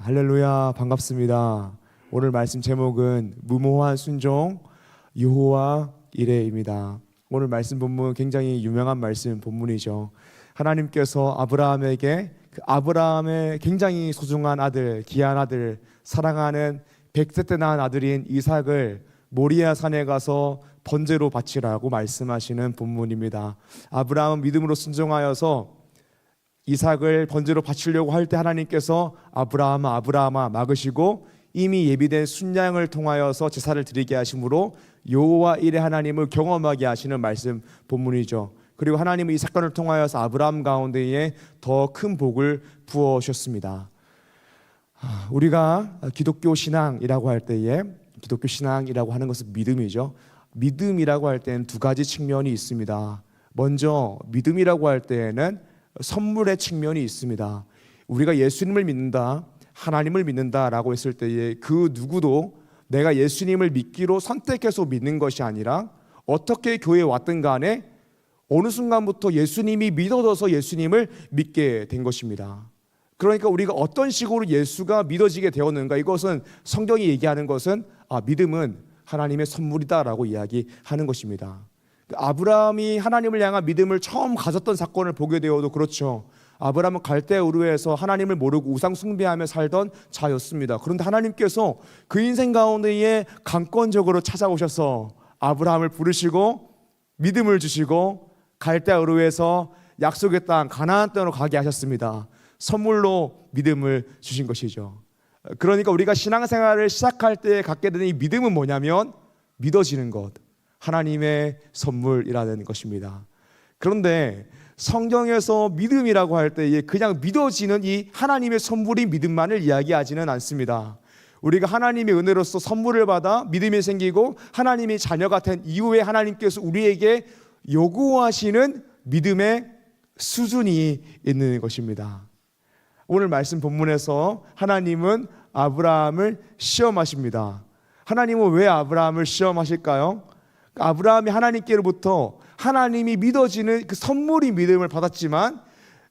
할렐루야, 반갑습니다. 오늘 말씀 제목은 무모한 순종 여호와 이레입니다. 오늘 말씀 본문 굉장히 유명한 말씀 본문이죠. 하나님께서 아브라함에게 아브라함의 굉장히 소중한 아들, 귀한 아들, 사랑하는 100세 때 낳은 아들인 이삭을 모리아 산에 가서 번제로 바치라고 말씀하시는 본문입니다. 아브라함은 믿음으로 순종하여서 이삭을 번제로 바치려고 할 때 하나님께서 아브라함아 아브라함아 막으시고 이미 예비된 순양을 통하여서 제사를 드리게 하심으로 여호와 이레 하나님을 경험하게 하시는 말씀 본문이죠. 그리고 하나님은 이 사건을 통하여서 아브라함 가운데에 더 큰 복을 부어주셨습니다. 우리가 기독교 신앙이라고 할 때에 기독교 신앙이라고 하는 것은 믿음이죠. 믿음이라고 할 때는 두 가지 측면이 있습니다. 먼저 믿음이라고 할 때에는 선물의 측면이 있습니다. 우리가 예수님을 믿는다, 하나님을 믿는다라고 했을 때에 그 누구도 내가 예수님을 믿기로 선택해서 믿는 것이 아니라 어떻게 교회에 왔든 간에 어느 순간부터 예수님이 믿어져서 예수님을 믿게 된 것입니다. 그러니까 우리가 어떤 식으로 예수가 믿어지게 되었는가, 이것은 성경이 얘기하는 것은 믿음은 하나님의 선물이다라고 이야기하는 것입니다. 아브라함이 하나님을 향한 믿음을 처음 가졌던 사건을 보게 되어도 그렇죠. 아브라함은 갈대 우르에서 하나님을 모르고 우상 숭배하며 살던 자였습니다. 그런데 하나님께서 그 인생 가운데에 강권적으로 찾아오셔서 아브라함을 부르시고 믿음을 주시고 갈대 우르에서 약속의 땅 가나안 땅으로 가게 하셨습니다. 선물로 믿음을 주신 것이죠. 그러니까 우리가 신앙생활을 시작할 때 갖게 되는 이 믿음은 뭐냐면 믿어지는 것, 하나님의 선물이라는 것입니다. 그런데 성경에서 믿음이라고 할 때 그냥 믿어지는 이 하나님의 선물인 믿음만을 이야기하지는 않습니다. 우리가 하나님의 은혜로서 선물을 받아 믿음이 생기고 하나님의 자녀가 된 이후에 하나님께서 우리에게 요구하시는 믿음의 수준이 있는 것입니다. 오늘 말씀 본문에서 하나님은 아브라함을 시험하십니다. 하나님은 왜 아브라함을 시험하실까요? 아브라함이 하나님께로부터 하나님이 믿어지는 그 선물이 믿음을 받았지만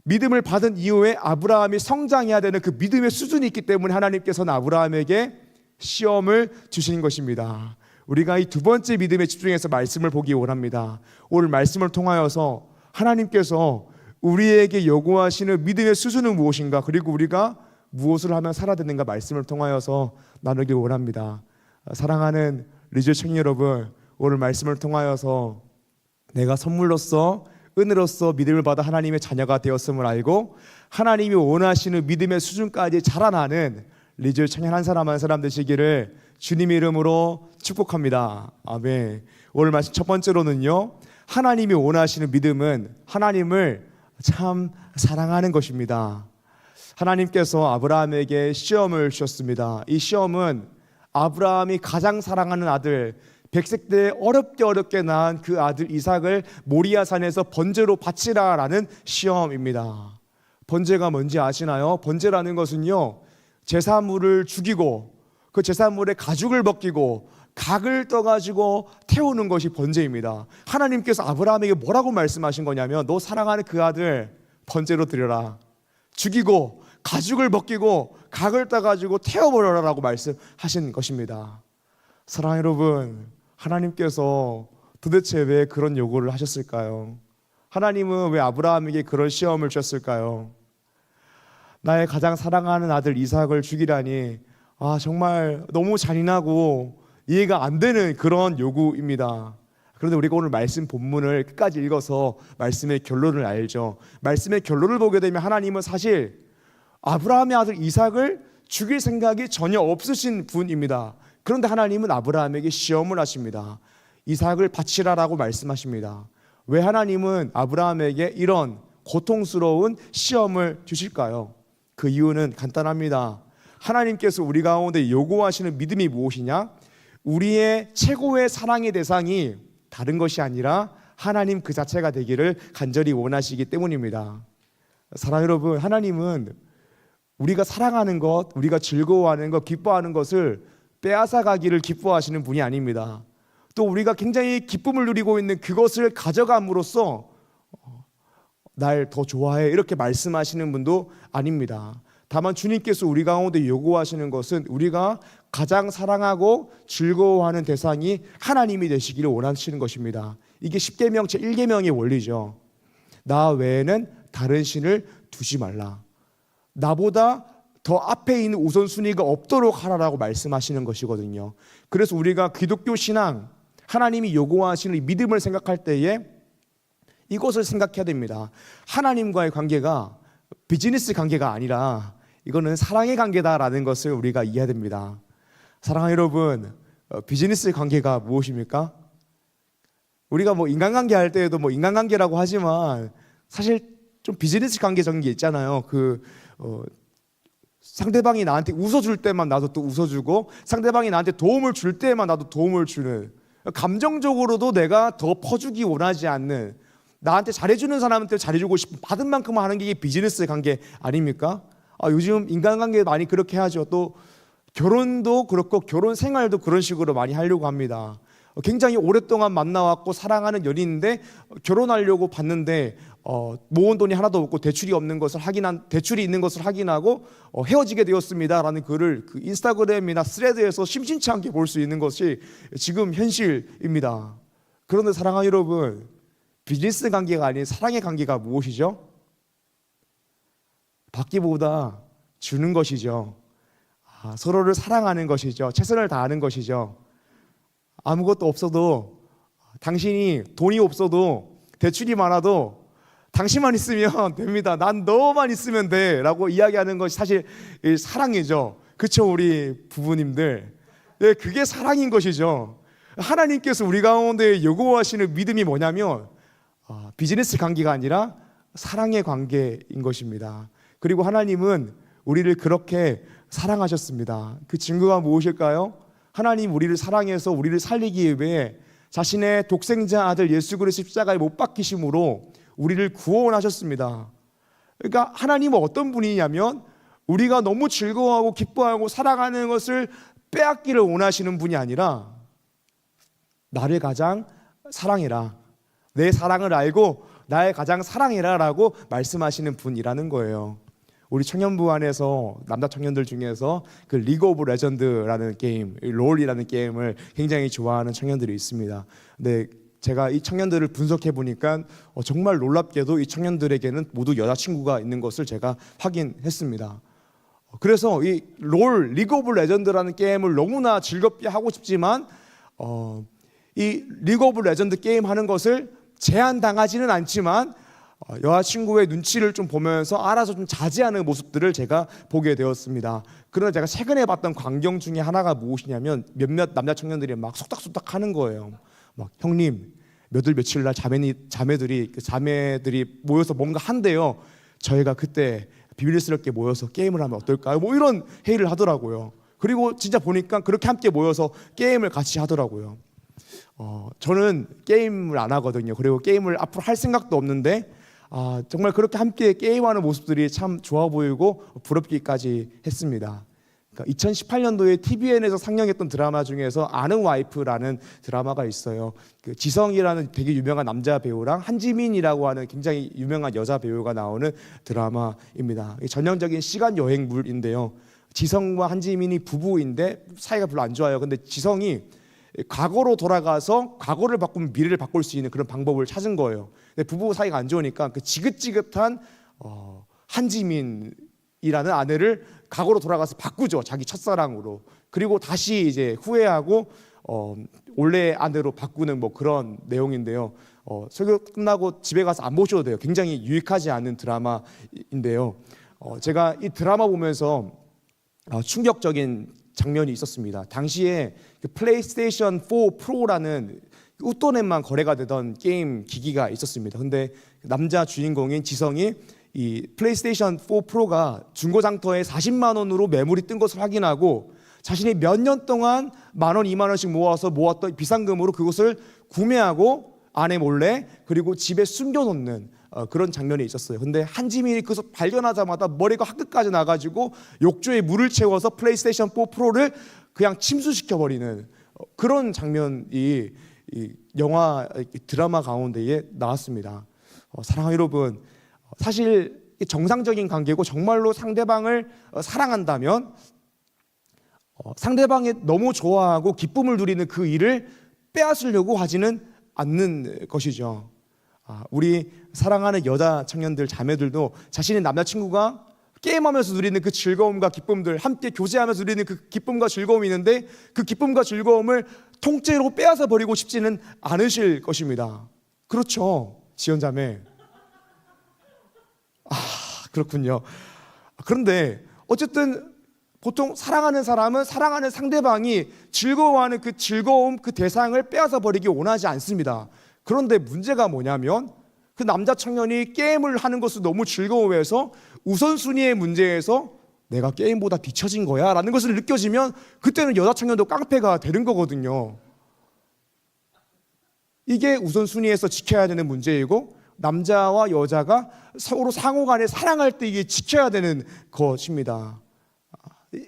믿음을 받은 이후에 아브라함이 성장해야 되는 그 믿음의 수준이 있기 때문에 하나님께서는 아브라함에게 시험을 주신 것입니다. 우리가 이 두 번째 믿음에 집중해서 말씀을 보기 원합니다. 오늘 말씀을 통하여서 하나님께서 우리에게 요구하시는 믿음의 수준은 무엇인가, 그리고 우리가 무엇을 하면 살아야 되는가 말씀을 통하여서 나누기 원합니다. 사랑하는 리즈 청년 여러분, 오늘 말씀을 통하여서 내가 선물로서 은혜로서 믿음을 받아 하나님의 자녀가 되었음을 알고 하나님이 원하시는 믿음의 수준까지 자라나는 리즈 청년 한 사람 한 사람 되시기를 주님의 이름으로 축복합니다. 아멘. 오늘 말씀 첫 번째로는요, 하나님이 원하시는 믿음은 하나님을 참 사랑하는 것입니다. 하나님께서 아브라함에게 시험을 주셨습니다. 이 시험은 아브라함이 가장 사랑하는 아들, 100세 때 어렵게 낳은 그 아들 이삭을 모리아 산에서 번제로 바치라라는 시험입니다. 번제가 뭔지 아시나요? 번제라는 것은요, 제사물을 죽이고 그 제사물에 가죽을 벗기고 각을 떠가지고 태우는 것이 번제입니다. 하나님께서 아브라함에게 뭐라고 말씀하신 거냐면, 너 사랑하는 그 아들 번제로 드려라, 죽이고 가죽을 벗기고 각을 떠가지고 태워버려라라고 말씀하신 것입니다. 사랑하는 여러분, 하나님께서 도대체 왜 그런 요구를 하셨을까요? 하나님은 왜 아브라함에게 그런 시험을 주셨을까요? 나의 가장 사랑하는 아들 이삭을 죽이라니, 정말 너무 잔인하고 이해가 안 되는 그런 요구입니다. 그런데 우리가 오늘 말씀 본문을 끝까지 읽어서 말씀의 결론을 알죠. 말씀의 결론을 보게 되면 하나님은 사실 아브라함의 아들 이삭을 죽일 생각이 전혀 없으신 분입니다. 그런데 하나님은 아브라함에게 시험을 하십니다. 이삭을 바치라라고 말씀하십니다. 왜 하나님은 아브라함에게 이런 고통스러운 시험을 주실까요? 그 이유는 간단합니다. 하나님께서 우리 가운데 요구하시는 믿음이 무엇이냐? 우리의 최고의 사랑의 대상이 다른 것이 아니라 하나님 그 자체가 되기를 간절히 원하시기 때문입니다. 사랑 여러분, 하나님은 우리가 사랑하는 것, 우리가 즐거워하는 것, 기뻐하는 것을 빼앗아가기를 기뻐하시는 분이 아닙니다. 또 우리가 굉장히 기쁨을 누리고 있는 그것을 가져감으로써 날 더 좋아해 이렇게 말씀하시는 분도 아닙니다. 다만 주님께서 우리 가운데 요구하시는 것은 우리가 가장 사랑하고 즐거워하는 대상이 하나님이 되시기를 원하시는 것입니다. 이게 10계명 제1계명의 원리죠. 나 외에는 다른 신을 두지 말라. 나보다 더 앞에 있는 우선순위가 없도록 하라라고 말씀하시는 것이거든요. 그래서 우리가 기독교 신앙, 하나님이 요구하시는 믿음을 생각할 때에 이것을 생각해야 됩니다. 하나님과의 관계가 비즈니스 관계가 아니라 이거는 사랑의 관계다라는 것을 우리가 이해해야 됩니다. 사랑하는 여러분, 비즈니스 관계가 무엇입니까? 우리가 뭐 인간관계 할 때에도 뭐 인간관계라고 하지만 사실 좀 비즈니스 관계적인 게 있잖아요. 상대방이 나한테 웃어줄 때만 나도 또 웃어주고, 상대방이 나한테 도움을 줄 때만 나도 도움을 주는, 감정적으로도 내가 더 퍼주기 원하지 않는, 나한테 잘해주는 사람한테 잘해주고 싶은, 받은 만큼만 하는 게 이게 비즈니스 관계 아닙니까? 요즘 인간관계 많이 그렇게 하죠. 또 결혼도 그렇고 결혼 생활도 그런 식으로 많이 하려고 합니다. 굉장히 오랫동안 만나왔고 사랑하는 연인인데 결혼하려고 봤는데 모은 돈이 하나도 없고 대출이 있는 것을 확인하고 헤어지게 되었습니다라는 글을 그 인스타그램이나 스레드에서 심심치 않게 볼 수 있는 것이 지금 현실입니다. 그런데 사랑하는 여러분, 비즈니스 관계가 아닌 사랑의 관계가 무엇이죠? 받기보다 주는 것이죠. 서로를 사랑하는 것이죠. 최선을 다하는 것이죠. 아무것도 없어도, 당신이 돈이 없어도 대출이 많아도 당신만 있으면 됩니다. 난 너만 있으면 돼 라고 이야기하는 것이 사실 사랑이죠. 그렇죠, 우리 부부님들. 네, 그게 사랑인 것이죠. 하나님께서 우리 가운데 요구하시는 믿음이 뭐냐면 비즈니스 관계가 아니라 사랑의 관계인 것입니다. 그리고 하나님은 우리를 그렇게 사랑하셨습니다. 그 증거가 무엇일까요? 하나님 우리를 사랑해서 우리를 살리기 위해 자신의 독생자 아들 예수 그리스도 십자가에 못 박히심으로 우리를 구원하셨습니다. 그러니까 하나님은 어떤 분이냐면 우리가 너무 즐거워하고 기뻐하고 사랑하는 것을 빼앗기를 원하시는 분이 아니라 나를 가장 사랑해라, 내 사랑을 알고 나의 가장 사랑해라 라고 말씀하시는 분이라는 거예요. 우리 청년부 안에서 남자 청년들 중에서 그 리그 오브 레전드라는 게임, 롤이라는 게임을 굉장히 좋아하는 청년들이 있습니다. 근데 제가 이 청년들을 분석해 보니까 정말 놀랍게도 이 청년들에게는 모두 여자친구가 있는 것을 제가 확인했습니다. 그래서 이 리그 오브 레전드라는 게임을 너무나 즐겁게 하고 싶지만 이 리그 오브 레전드 게임 하는 것을 제한당하지는 않지만 여자친구의 눈치를 좀 보면서 알아서 좀 자제하는 모습들을 제가 보게 되었습니다. 그러나 제가 최근에 봤던 광경 중에 하나가 무엇이냐면 몇몇 남자 청년들이 막 속닥속닥 하는 거예요. 막 형님 며칠 날 자매들이 모여서 뭔가 한대요. 저희가 그때 비밀스럽게 모여서 게임을 하면 어떨까요? 뭐 이런 회의를 하더라고요. 그리고 진짜 보니까 그렇게 함께 모여서 게임을 같이 하더라고요. 저는 게임을 안 하거든요. 그리고 게임을 앞으로 할 생각도 없는데 정말 그렇게 함께 게임하는 모습들이 참 좋아 보이고 부럽기까지 했습니다. 그러니까 2018년도에 TVN에서 상영했던 드라마 중에서 아는 와이프라는 드라마가 있어요. 그 지성이라는 되게 유명한 남자 배우랑 한지민이라고 하는 굉장히 유명한 여자 배우가 나오는 드라마입니다. 전형적인 시간 여행물인데요. 지성과 한지민이 부부인데 사이가 별로 안 좋아요. 근데 지성이 과거로 돌아가서 과거를 바꾸면 미래를 바꿀 수 있는 그런 방법을 찾은 거예요. 근데 부부 사이가 안 좋으니까 그 지긋지긋한 한지민이라는 아내를 과거로 돌아가서 바꾸죠. 자기 첫사랑으로. 그리고 다시 이제 후회하고 원래 아내로 바꾸는 뭐 그런 내용인데요. 설교 끝나고 집에 가서 안 보셔도 돼요. 굉장히 유익하지 않은 드라마인데요. 제가 이 드라마 보면서 충격적인 장면이 있었습니다. 당시에 그 플레이스테이션 4 프로라는 웃돈에만 거래가 되던 게임 기기가 있었습니다. 근데 남자 주인공인 지성이 이 플레이스테이션 4 프로가 중고장터에 40만 원으로 매물이 뜬 것을 확인하고 자신이 몇 년 동안 만 원, 2만 원씩 모아서 모았던 비상금으로 그것을 구매하고 아내 몰래 그리고 집에 숨겨놓는 그런 장면이 있었어요. 근데 한지민이 그것을 발견하자마자 머리가 화끝까지 나가지고 욕조에 물을 채워서 플레이스테이션 4 프로를 그냥 침수시켜버리는 그런 장면이 이 영화 드라마 가운데에 나왔습니다. 사랑하는 여러분, 사실 정상적인 관계고 정말로 상대방을 사랑한다면 상대방이 너무 좋아하고 기쁨을 누리는 그 일을 빼앗으려고 하지는 않는 것이죠. 우리 사랑하는 여자 청년들, 자매들도 자신의 남자친구가 게임하면서 누리는 그 즐거움과 기쁨들, 함께 교제하면서 누리는 그 기쁨과 즐거움이 있는데 그 기쁨과 즐거움을 통째로 빼앗아 버리고 싶지는 않으실 것입니다. 그렇죠, 지연자매? 그렇군요. 그런데 어쨌든 보통 사랑하는 사람은 사랑하는 상대방이 즐거워하는 그 즐거움, 그 대상을 빼앗아 버리기 원하지 않습니다. 그런데 문제가 뭐냐면 그 남자 청년이 게임을 하는 것을 너무 즐거워해서 우선순위의 문제에서 내가 게임보다 뒤처진 거야 라는 것을 느껴지면 그때는 여자 청년도 깡패가 되는 거거든요. 이게 우선순위에서 지켜야 되는 문제이고 남자와 여자가 서로 상호간에 사랑할 때 이게 지켜야 되는 것입니다.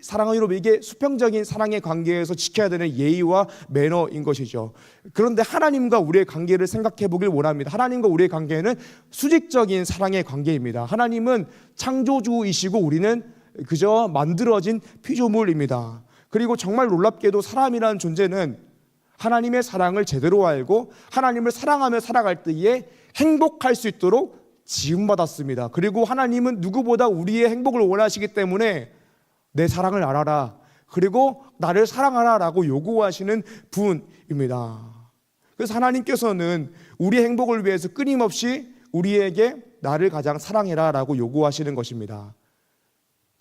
사랑은 여러분 이게 수평적인 사랑의 관계에서 지켜야 되는 예의와 매너인 것이죠. 그런데 하나님과 우리의 관계를 생각해 보길 원합니다. 하나님과 우리의 관계는 수직적인 사랑의 관계입니다. 하나님은 창조주이시고 우리는 그저 만들어진 피조물입니다. 그리고 정말 놀랍게도 사람이라는 존재는 하나님의 사랑을 제대로 알고 하나님을 사랑하며 살아갈 때에 행복할 수 있도록 지음받았습니다. 그리고 하나님은 누구보다 우리의 행복을 원하시기 때문에 내 사랑을 알아라, 그리고 나를 사랑하라 라고 요구하시는 분입니다. 그래서 하나님께서는 우리의 행복을 위해서 끊임없이 우리에게 나를 가장 사랑해라 라고 요구하시는 것입니다.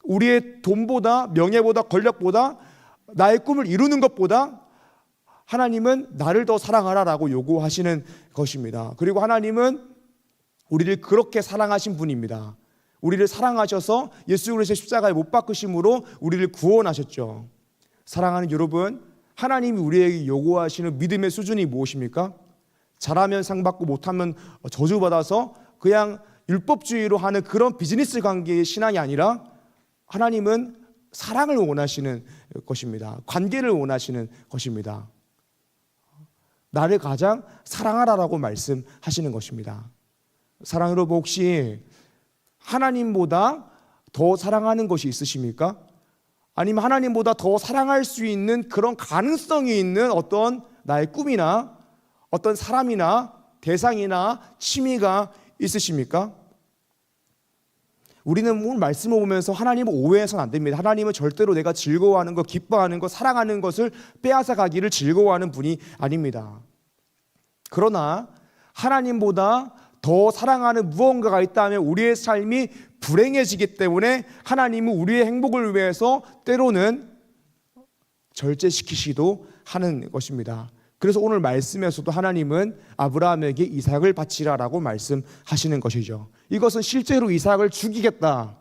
우리의 돈보다, 명예보다, 권력보다, 나의 꿈을 이루는 것보다 하나님은 나를 더 사랑하라 라고 요구하시는 것입니다. 그리고 하나님은 우리를 그렇게 사랑하신 분입니다. 우리를 사랑하셔서 예수 그리스도의 십자가에 못 박으심으로 우리를 구원하셨죠. 사랑하는 여러분, 하나님이 우리에게 요구하시는 믿음의 수준이 무엇입니까? 잘하면 상 받고 못하면 저주받아서 그냥 율법주의로 하는 그런 비즈니스 관계의 신앙이 아니라 하나님은 사랑을 원하시는 것입니다. 관계를 원하시는 것입니다. 나를 가장 사랑하라라고 말씀하시는 것입니다. 사랑 여러분, 혹시 하나님보다 더 사랑하는 것이 있으십니까? 아니면 하나님보다 더 사랑할 수 있는 그런 가능성이 있는 어떤 나의 꿈이나 어떤 사람이나 대상이나 취미가 있으십니까? 우리는 오늘 말씀을 보면서 하나님을 오해해서는 안 됩니다. 하나님은 절대로 내가 즐거워하는 것, 기뻐하는 것, 사랑하는 것을 빼앗아 가기를 즐거워하는 분이 아닙니다. 그러나 하나님보다 더 사랑하는 무언가가 있다면 우리의 삶이 불행해지기 때문에 하나님은 우리의 행복을 위해서 때로는 절제시키시기도 하는 것입니다. 그래서 오늘 말씀에서도 하나님은 아브라함에게 이삭을 바치라라고 말씀하시는 것이죠. 이것은 실제로 이삭을 죽이겠다,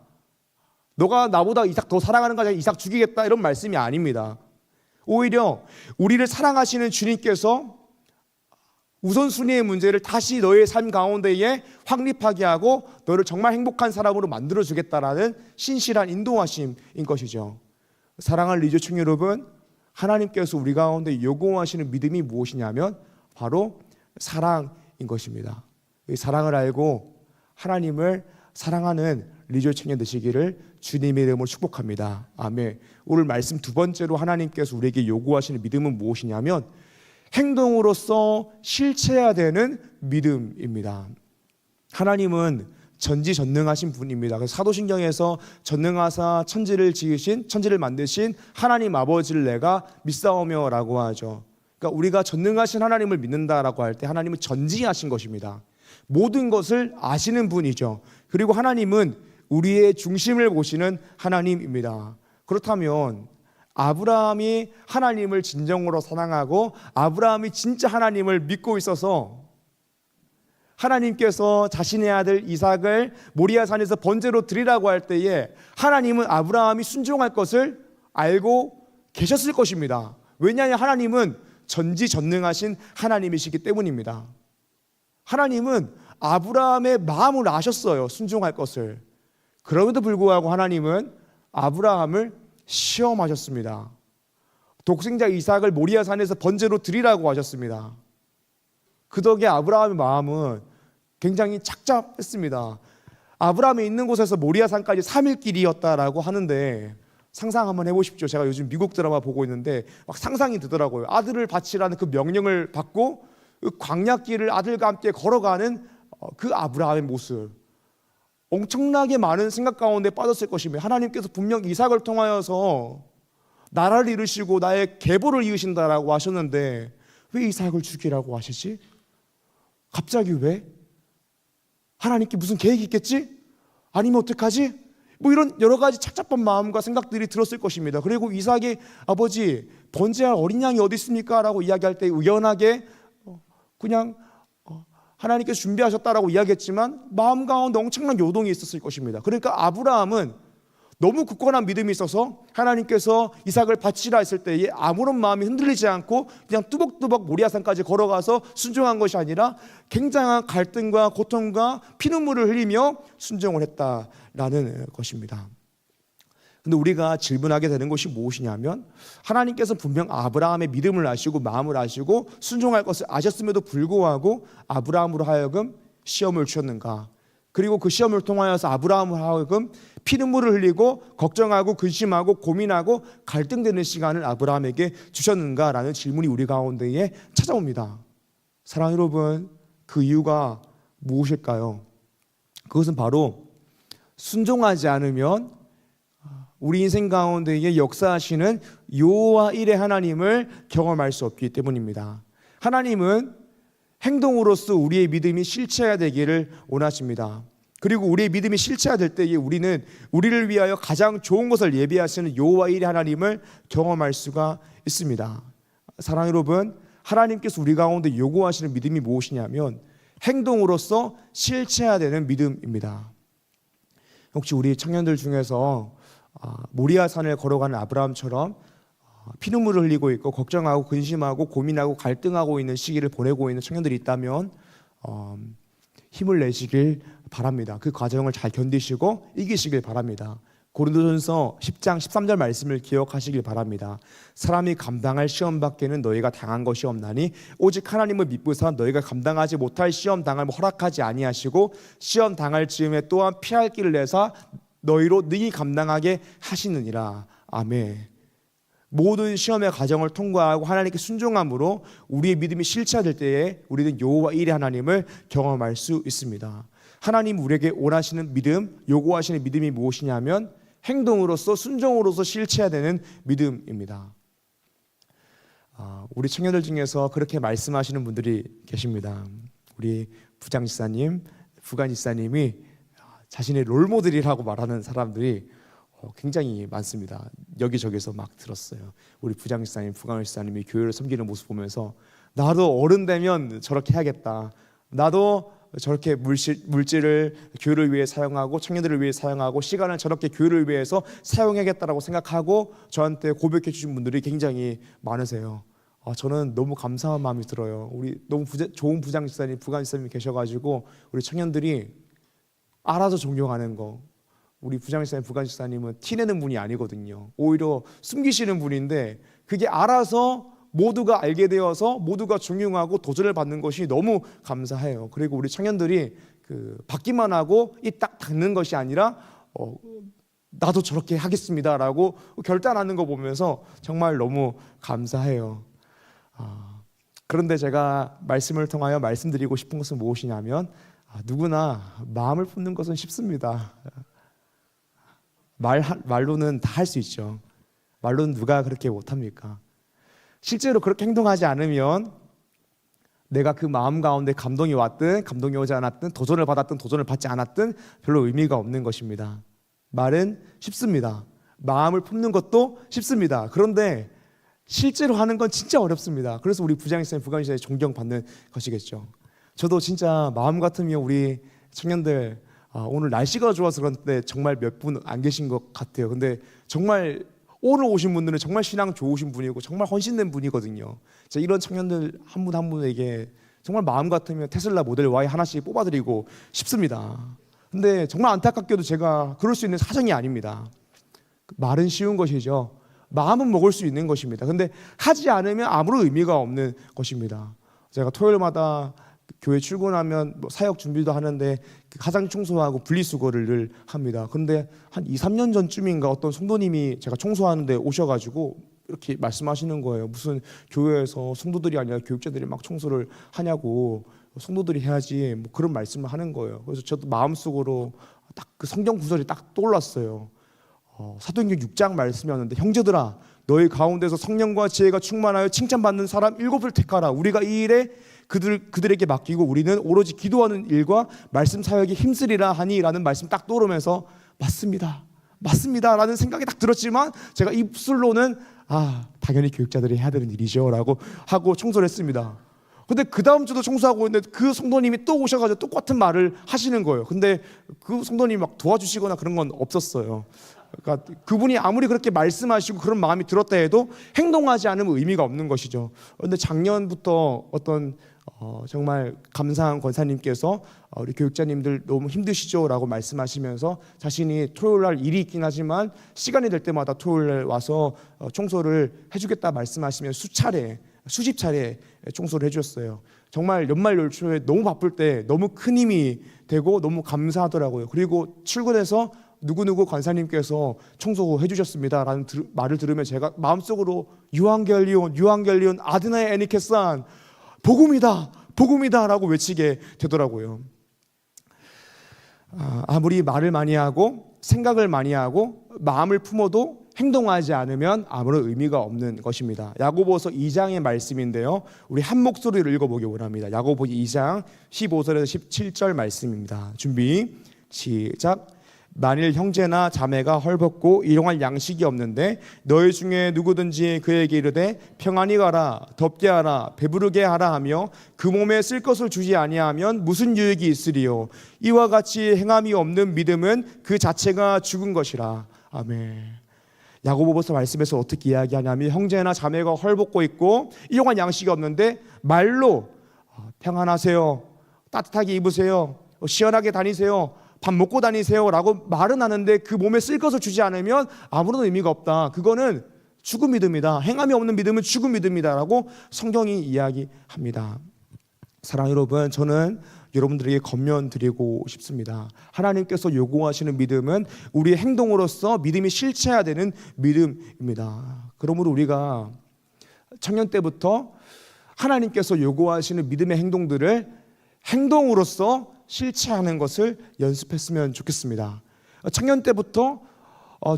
너가 나보다 이삭 더 사랑하는 거야, 이삭 죽이겠다, 이런 말씀이 아닙니다. 오히려 우리를 사랑하시는 주님께서 우선순위의 문제를 다시 너의 삶 가운데에 확립하게 하고 너를 정말 행복한 사람으로 만들어주겠다라는 신실한 인도하심인 것이죠. 사랑하는 리조충 여러분, 하나님께서 우리 가운데 요구하시는 믿음이 무엇이냐면 바로 사랑인 것입니다. 이 사랑을 알고 하나님을 사랑하는 리조 청년 되시기를 주님의 이름으로 축복합니다. 아멘. 오늘 말씀 두 번째로 하나님께서 우리에게 요구하시는 믿음은 무엇이냐면 행동으로서 실체해야 되는 믿음입니다. 하나님은 전지전능하신 분입니다. 그래서 사도신경에서 전능하사 천지를 만드신 하나님 아버지를 내가 믿사오며라고 하죠. 그러니까 우리가 전능하신 하나님을 믿는다라고 할 때 하나님은 전지하신 것입니다. 모든 것을 아시는 분이죠. 그리고 하나님은 우리의 중심을 보시는 하나님입니다. 그렇다면 아브라함이 하나님을 진정으로 사랑하고 아브라함이 진짜 하나님을 믿고 있어서 하나님께서 자신의 아들 이삭을 모리아 산에서 번제로 드리라고 할 때에 하나님은 아브라함이 순종할 것을 알고 계셨을 것입니다. 왜냐하면 하나님은 전지전능하신 하나님이시기 때문입니다. 하나님은 아브라함의 마음을 아셨어요, 순종할 것을. 그럼에도 불구하고 하나님은 아브라함을 시험하셨습니다. 독생자 이삭을 모리아 산에서 번제로 드리라고 하셨습니다. 그 덕에 아브라함의 마음은 굉장히 착잡했습니다. 아브라함이 있는 곳에서 모리아산까지 3일 길이었다라고 하는데 상상 한번 해보십시오. 제가 요즘 미국 드라마 보고 있는데 막 상상이 되더라고요. 아들을 바치라는 그 명령을 받고 그 광야길을 아들과 함께 걸어가는 그 아브라함의 모습, 엄청나게 많은 생각 가운데 빠졌을 것이며 하나님께서 분명 이삭을 통하여서 나라를 이루시고 나의 계보를 이으신다라고 하셨는데 왜 이삭을 죽이라고 하시지? 갑자기 왜? 하나님께 무슨 계획이 있겠지? 아니면 어떡하지? 뭐 이런 여러 가지 착잡한 마음과 생각들이 들었을 것입니다. 그리고 이삭이 아버지 번제할 어린 양이 어디 있습니까? 라고 이야기할 때 의연하게 그냥 하나님께서 준비하셨다라고 이야기했지만 마음 가운데 엄청난 요동이 있었을 것입니다. 그러니까 아브라함은 너무 굳건한 믿음이 있어서 하나님께서 이삭을 바치라 했을 때에 아무런 마음이 흔들리지 않고 그냥 뚜벅뚜벅 모리아산까지 걸어가서 순종한 것이 아니라 굉장한 갈등과 고통과 피눈물을 흘리며 순종을 했다라는 것입니다. 근데 우리가 질문하게 되는 것이 무엇이냐면 하나님께서 분명 아브라함의 믿음을 아시고 마음을 아시고 순종할 것을 아셨음에도 불구하고 아브라함으로 하여금 시험을 주셨는가? 그리고 그 시험을 통하여서 아브라함으로 하여금 피눈물을 흘리고 걱정하고 근심하고 고민하고 갈등되는 시간을 아브라함에게 주셨는가라는 질문이 우리 가운데에 찾아옵니다. 사랑하는 여러분, 그 이유가 무엇일까요? 그것은 바로 순종하지 않으면 우리 인생 가운데에 역사하시는 여호와 일의 하나님을 경험할 수 없기 때문입니다. 하나님은 행동으로서 우리의 믿음이 실체해야 되기를 원하십니다. 그리고 우리의 믿음이 실체가 될 때에 우리는 우리를 위하여 가장 좋은 것을 예비하시는 여호와 일의 하나님을 경험할 수가 있습니다. 사랑하는 여러분, 하나님께서 우리 가운데 요구하시는 믿음이 무엇이냐면 행동으로서 실체해야 되는 믿음입니다. 혹시 우리 청년들 중에서 모리아산을 걸어가는 아브라함처럼 피눈물을 흘리고 있고 걱정하고 근심하고 고민하고 갈등하고 있는 시기를 보내고 있는 청년들이 있다면 힘을 내시길 바랍니다. 그 과정을 잘 견디시고 이기시길 바랍니다. 고린도전서 10장 13절 말씀을 기억하시길 바랍니다. 사람이 감당할 시험 밖에는 너희가 당한 것이 없나니 오직 하나님을 믿고서 너희가 감당하지 못할 시험 당함을 허락하지 아니하시고 시험 당할 즈음에 또한 피할 길을 내사 너희로 능히 감당하게 하시느니라. 아멘. 모든 시험의 과정을 통과하고 하나님께 순종함으로 우리의 믿음이 실체화될 때에 우리는 여호와 일의 하나님을 경험할 수 있습니다. 하나님 우리에게 원하시는 믿음, 요구하시는 믿음이 무엇이냐면 행동으로서 순종으로서 실체화되는 믿음입니다. 우리 청년들 중에서 그렇게 말씀하시는 분들이 계십니다. 우리 부장지사님, 부관지사님이 자신의 롤모델이라고 말하는 사람들이 굉장히 많습니다. 여기저기서 막 들었어요. 우리 부장지사님, 부관지사님이 교회를 섬기는 모습 보면서 나도 어른 되면 저렇게 해야겠다. 나도 저렇게 물질을 교회를 위해 사용하고 청년들을 위해 사용하고 시간을 저렇게 교회를 위해서 사용하겠다라고 생각하고 저한테 고백해 주신 분들이 굉장히 많으세요. 저는 너무 감사한 마음이 들어요. 우리 너무 좋은 부장지사님, 부관지사님이 계셔가지고 우리 청년들이 알아서 존경하는 거. 우리 부장지사님, 부관지사님은 티내는 분이 아니거든요. 오히려 숨기시는 분인데 그게 알아서 모두가 알게 되어서 모두가 존경하고 도전을 받는 것이 너무 감사해요. 그리고 우리 청년들이 받기만 하고 이 딱 닦는 것이 아니라 나도 저렇게 하겠습니다라고 결단하는 거 보면서 정말 너무 감사해요. 그런데 제가 말씀을 통하여 말씀드리고 싶은 것은 무엇이냐면 누구나 마음을 품는 것은 쉽습니다. 말로는 다 할 수 있죠. 말로는 누가 그렇게 못합니까? 실제로 그렇게 행동하지 않으면 내가 그 마음 가운데 감동이 왔든 감동이 오지 않았든 도전을 받았든 도전을 받지 않았든 별로 의미가 없는 것입니다. 말은 쉽습니다. 마음을 품는 것도 쉽습니다. 그런데 실제로 하는 건 진짜 어렵습니다. 그래서 우리 부장지사님, 부관지사님 존경받는 것이겠죠. 저도 진짜 마음 같으면 우리 청년들 오늘 날씨가 좋아서 그런데 정말 몇 분 안 계신 것 같아요. 근데 정말 오늘 오신 분들은 정말 신앙 좋으신 분이고 정말 헌신된 분이거든요. 이런 청년들 한 분 한 분에게 정말 마음 같으면 테슬라 모델 Y 하나씩 뽑아드리고 싶습니다. 근데 정말 안타깝게도 제가 그럴 수 있는 사정이 아닙니다. 말은 쉬운 것이죠. 마음은 먹을 수 있는 것입니다. 근데 하지 않으면 아무런 의미가 없는 것입니다. 제가 토요일마다 교회 출근하면 뭐 사역 준비도 하는데 화장 청소하고 분리수거를 늘 합니다. 그런데 한 2, 3년 전쯤인가 어떤 성도님이 제가 청소하는데 오셔가지고 이렇게 말씀하시는 거예요. 무슨 교회에서 성도들이 아니라 교육자들이 막 청소를 하냐고, 성도들이 해야지, 뭐 그런 말씀을 하는 거예요. 그래서 저도 마음속으로 딱 그 성경 구절이 딱 떠올랐어요. 사도행전 6장 말씀이었는데, 형제들아 너희 가운데서 성령과 지혜가 충만하여 칭찬받는 사람 7을 택하라. 우리가 이 일에 그들에게 맡기고 우리는 오로지 기도하는 일과 말씀 사역에 힘쓰리라 하니, 라는 말씀 딱 떠오르면서 맞습니다 라는 생각이 딱 들었지만, 제가 입술로는 당연히 교육자들이 해야 되는 일이죠 라고 하고 청소를 했습니다. 근데 그 다음 주도 청소하고 있는데 그 성도님이 또 오셔가지고 똑같은 말을 하시는 거예요. 근데 그 성도님이 막 도와주시거나 그런 건 없었어요. 그러니까 그분이 아무리 그렇게 말씀하시고 그런 마음이 들었다 해도 행동하지 않으면 의미가 없는 것이죠. 그런데 작년부터 어떤 정말 감사한 권사님께서 우리 교육자님들 너무 힘드시죠? 라고 말씀하시면서 자신이 토요일날 일이 있긴 하지만 시간이 될 때마다 토요일날 와서 청소를 해주겠다 말씀하시면 수십 차례 청소를 해주셨어요. 정말 연말 연초에 너무 바쁠 때 너무 큰 힘이 되고 너무 감사하더라고요. 그리고 출근해서 누구누구 권사님께서 청소해 주셨습니다 라는 말을 들으면 제가 마음속으로 유앙겔리온 아드나의 애니케산 복음이다 라고 외치게 되더라고요. 아무리 말을 많이 하고 생각을 많이 하고 마음을 품어도 행동하지 않으면 아무런 의미가 없는 것입니다. 야고보서 2장의 말씀인데요, 우리 한 목소리로 읽어보기 원합니다. 야고보 2장 15절에서 17절 말씀입니다. 준비 시작. 만일 형제나 자매가 헐벗고 일용할 양식이 없는데 너희 중에 누구든지 그에게 이르되 평안히 가라, 덥게 하라, 배부르게 하라 하며 그 몸에 쓸 것을 주지 아니하면 무슨 유익이 있으리요. 이와 같이 행함이 없는 믿음은 그 자체가 죽은 것이라. 아멘. 야고보서 말씀에서 어떻게 이야기하냐면, 형제나 자매가 헐벗고 있고 일용할 양식이 없는데 말로 평안하세요, 따뜻하게 입으세요, 시원하게 다니세요, 밥 먹고 다니세요 라고 말은 하는데 그 몸에 쓸 것을 주지 않으면 아무런 의미가 없다. 그거는 죽은 믿음이다. 행함이 없는 믿음은 죽은 믿음이다 라고 성경이 이야기합니다. 사랑하는 여러분, 저는 여러분들에게 권면드리고 싶습니다. 하나님께서 요구하시는 믿음은 우리의 행동으로서 믿음이 실체해야 되는 믿음입니다. 그러므로 우리가 청년 때부터 하나님께서 요구하시는 믿음의 행동들을 행동으로서 실체하는 것을 연습했으면 좋겠습니다. 청년 때부터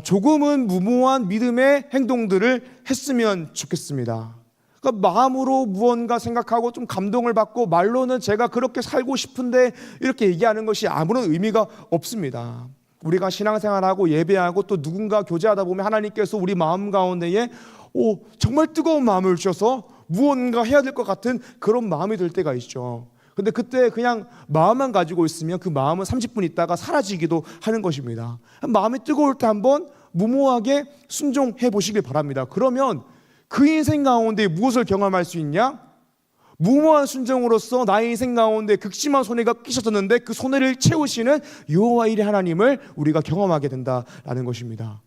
조금은 무모한 믿음의 행동들을 했으면 좋겠습니다. 그러니까 마음으로 무언가 생각하고 좀 감동을 받고 말로는 제가 그렇게 살고 싶은데 이렇게 얘기하는 것이 아무런 의미가 없습니다. 우리가 신앙생활하고 예배하고 또 누군가 교제하다 보면 하나님께서 우리 마음 가운데에 정말 뜨거운 마음을 주셔서 무언가 해야 될 것 같은 그런 마음이 들 때가 있죠. 근데 그때 그냥 마음만 가지고 있으면 그 마음은 30분 있다가 사라지기도 하는 것입니다. 마음이 뜨거울 때 한번 무모하게 순종해 보시길 바랍니다. 그러면 그 인생 가운데 무엇을 경험할 수 있냐? 무모한 순종으로서 나의 인생 가운데 극심한 손해가 끼쳤었는데 그 손해를 채우시는 여호와 일의 하나님을 우리가 경험하게 된다라는 것입니다.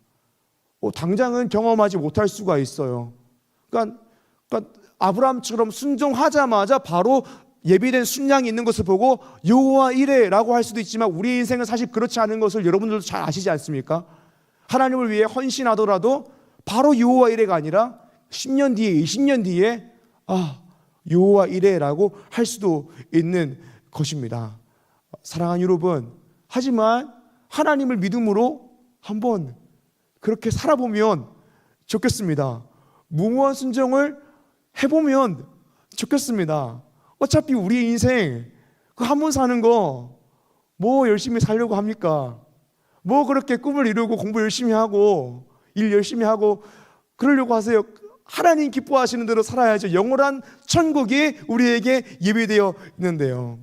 당장은 경험하지 못할 수가 있어요. 그러니까 아브라함처럼 순종하자마자 바로 예비된 순양이 있는 것을 보고 여호와 이레라고 할 수도 있지만 우리 인생은 사실 그렇지 않은 것을 여러분들도 잘 아시지 않습니까? 하나님을 위해 헌신하더라도 바로 여호와 이레가 아니라 10년 뒤에 20년 뒤에 여호와 이레라고 할 수도 있는 것입니다. 사랑하는 여러분, 하지만 하나님을 믿음으로 한번 그렇게 살아보면 좋겠습니다. 무모한 순종을 해보면 좋겠습니다. 어차피 우리 인생 그 한 번 사는 거 뭐 열심히 살려고 합니까? 뭐 그렇게 꿈을 이루고 공부 열심히 하고 일 열심히 하고 그러려고 하세요? 하나님 기뻐하시는 대로 살아야죠. 영원한 천국이 우리에게 예비되어 있는데요.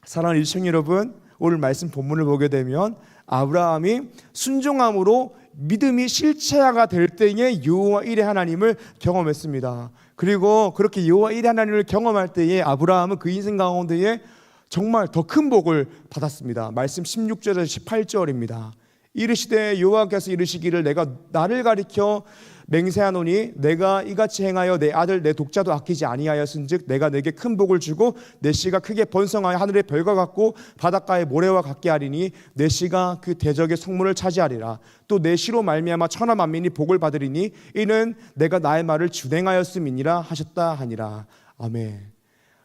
사랑하는 시청자 여러분, 오늘 말씀 본문을 보게 되면 아브라함이 순종함으로 믿음이 실체화가 될 때에 여호와 일의 하나님을 경험했습니다. 그리고 그렇게 여호와 일의 하나님을 경험할 때에 아브라함은 그 인생 가운데에 정말 더 큰 복을 받았습니다. 말씀 16절에서 18절입니다. 이르시되 여호와께서 이르시기를 내가 나를 가리켜 맹세하노니 내가 이같이 행하여 내 아들 내 독자도 아끼지 아니하였은즉 내가 내게 큰 복을 주고 내 씨가 크게 번성하여 하늘의 별과 같고 바닷가의 모래와 같게 하리니 내 씨가 그 대적의 성문을 차지하리라. 또 내 씨로 말미암아 천하 만민이 복을 받으리니 이는 내가 나의 말을 준행하였음이니라 하셨다 하니라. 아멘.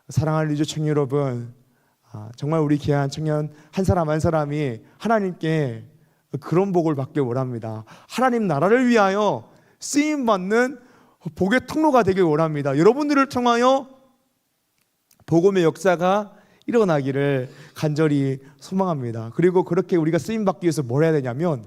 사랑하는 리조 청년 여러분, 정말 우리 귀한 청년 한 사람 한 사람이 하나님께 그런 복을 받길 원합니다. 하나님 나라를 위하여 쓰임받는 복의 통로가 되길 원합니다. 여러분들을 통하여 복음의 역사가 일어나기를 간절히 소망합니다. 그리고 그렇게 우리가 쓰임받기 위해서 뭘 해야 되냐면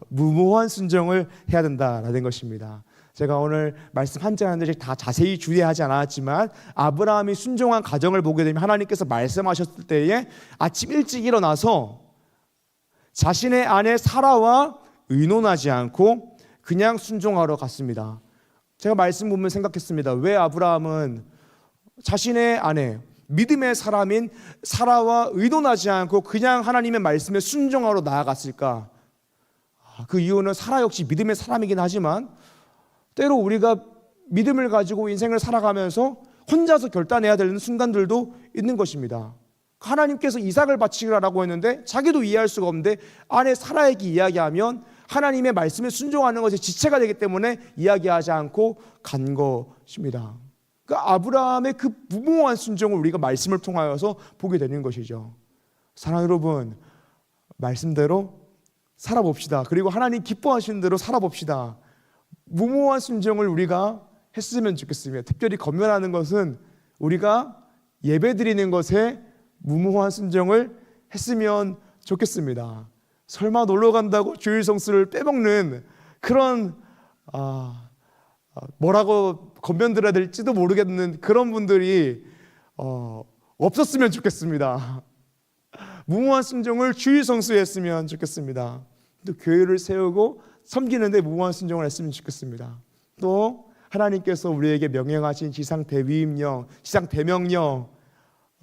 무모한 순종을 해야 된다라는 것입니다. 제가 오늘 말씀 한 절 한 절씩 다 자세히 주의하지 않았지만 아브라함이 순종한 가정을 보게 되면 하나님께서 말씀하셨을 때에 아침 일찍 일어나서 자신의 아내 사라와 의논하지 않고 그냥 순종하러 갔습니다. 제가 말씀 보면 생각했습니다. 왜 아브라함은 자신의 아내, 믿음의 사람인 사라와 의논하지 않고 그냥 하나님의 말씀에 순종하러 나아갔을까? 그 이유는 사라 역시 믿음의 사람이긴 하지만 때로 우리가 믿음을 가지고 인생을 살아가면서 혼자서 결단해야 되는 순간들도 있는 것입니다. 하나님께서 이삭을 바치라라고 했는데 자기도 이해할 수가 없는데 아내 사라에게 이야기하면 하나님의 말씀에 순종하는 것이 지체가 되기 때문에 이야기하지 않고 간 것입니다. 그러니까 아브라함의 그 무모한 순종을 우리가 말씀을 통하여서 보게 되는 것이죠. 사랑하는 여러분, 말씀대로 살아봅시다. 그리고 하나님 기뻐하시는 대로 살아봅시다. 무모한 순종을 우리가 했으면 좋겠습니다. 특별히 권면하는 것은 우리가 예배드리는 것에 무모한 순종을 했으면 좋겠습니다. 설마 놀러 간다고 주일 성수를 빼먹는 그런 뭐라고 권면드려야 될지도 모르겠는 그런 분들이 없었으면 좋겠습니다. 무모한 순종을 주일 성수에 했으면 좋겠습니다. 또 교회를 세우고 섬기는데 무모한 순종을 했으면 좋겠습니다. 또 하나님께서 우리에게 명령하신 지상 대위임령, 지상 대명령,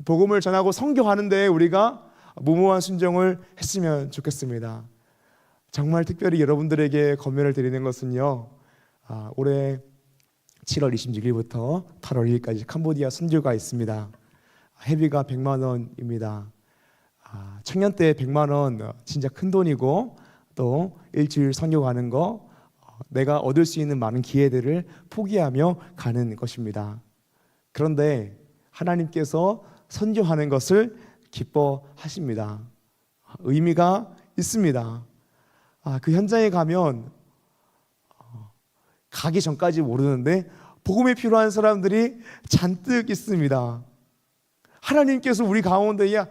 복음을 전하고 선교하는데 우리가 무모한 순종을 했으면 좋겠습니다. 정말 특별히 여러분들에게 권면을 드리는 것은요, 올해 7월 26일부터 8월 1일까지 캄보디아 선교가 있습니다. 회비가 100만 원입니다. 청년 때 100만 원 진짜 큰 돈이고 또 일주일 선교 가는 거 내가 얻을 수 있는 많은 기회들을 포기하며 가는 것입니다. 그런데 하나님께서 선교하는 것을 기뻐하십니다. 의미가 있습니다. 그 현장에 가면 가기 전까지 모르는데 복음이 필요한 사람들이 잔뜩 있습니다. 하나님께서 우리 가운데에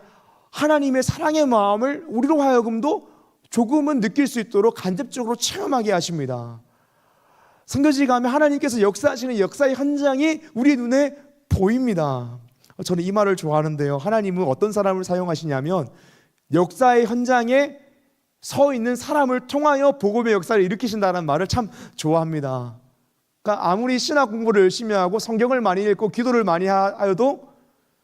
하나님의 사랑의 마음을 우리로 하여금도 조금은 느낄 수 있도록 간접적으로 체험하게 하십니다. 선교지 가면 하나님께서 역사하시는 역사의 현장이 우리 눈에 보입니다. 저는 이 말을 좋아하는데요. 하나님은 어떤 사람을 사용하시냐면 역사의 현장에 서 있는 사람을 통하여 복음의 역사를 일으키신다는 말을 참 좋아합니다. 그러니까 아무리 신학 공부를 열심히 하고 성경을 많이 읽고 기도를 많이 하여도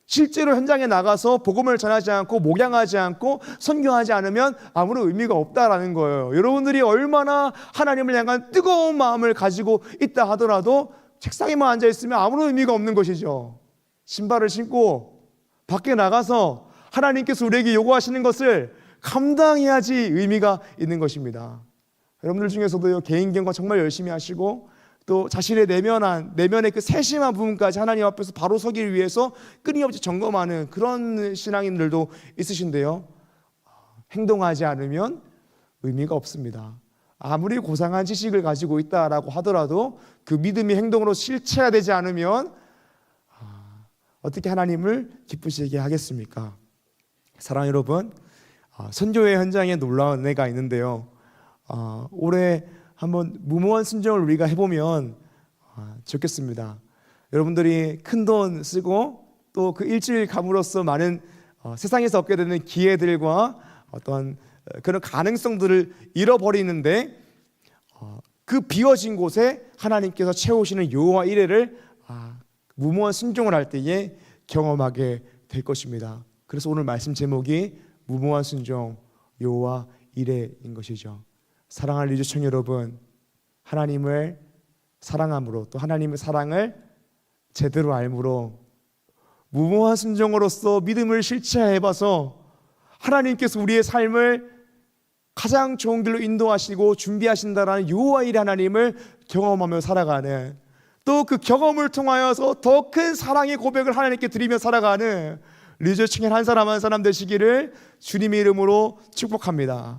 실제로 현장에 나가서 복음을 전하지 않고 목양하지 않고 선교하지 않으면 아무런 의미가 없다라는 거예요. 여러분들이 얼마나 하나님을 향한 뜨거운 마음을 가지고 있다 하더라도 책상에만 앉아 있으면 아무런 의미가 없는 것이죠. 신발을 신고 밖에 나가서 하나님께서 우리에게 요구하시는 것을 감당해야지 의미가 있는 것입니다. 여러분들 중에서도요, 개인경과 정말 열심히 하시고 또 자신의 내면의 그 세심한 부분까지 하나님 앞에서 바로 서기 위해서 끊임없이 점검하는 그런 신앙인들도 있으신데요, 행동하지 않으면 의미가 없습니다. 아무리 고상한 지식을 가지고 있다라고 하더라도 그 믿음이 행동으로 실체가 되지 않으면 어떻게 하나님을 기쁘시게 하겠습니까? 사랑하는 여러분, 선교의 현장에 놀라운 은혜가 있는데요, 올해 한번 무모한 순종을 우리가 해보면 좋겠습니다. 여러분들이 큰 돈 쓰고 또 그 일주일 감으로써 많은 세상에서 얻게 되는 기회들과 어떤 그런 가능성들을 잃어버리는데 그 비워진 곳에 하나님께서 채우시는 여호와 이레를 무모한 순종을 할 때에 경험하게 될 것입니다. 그래서 오늘 말씀 제목이 무모한 순종 여호와 이레인 것이죠. 사랑하는 리조청 여러분, 하나님을 사랑함으로 또 하나님의 사랑을 제대로 알므로 무모한 순종으로서 믿음을 실체해봐서 하나님께서 우리의 삶을 가장 좋은 길로 인도하시고 준비하신다라는 여호와의 하나님을 경험하며 살아가는, 또 그 경험을 통하여서 더 큰 사랑의 고백을 하나님께 드리며 살아가는 리조칭의 한 사람 한 사람 되시기를 주님의 이름으로 축복합니다.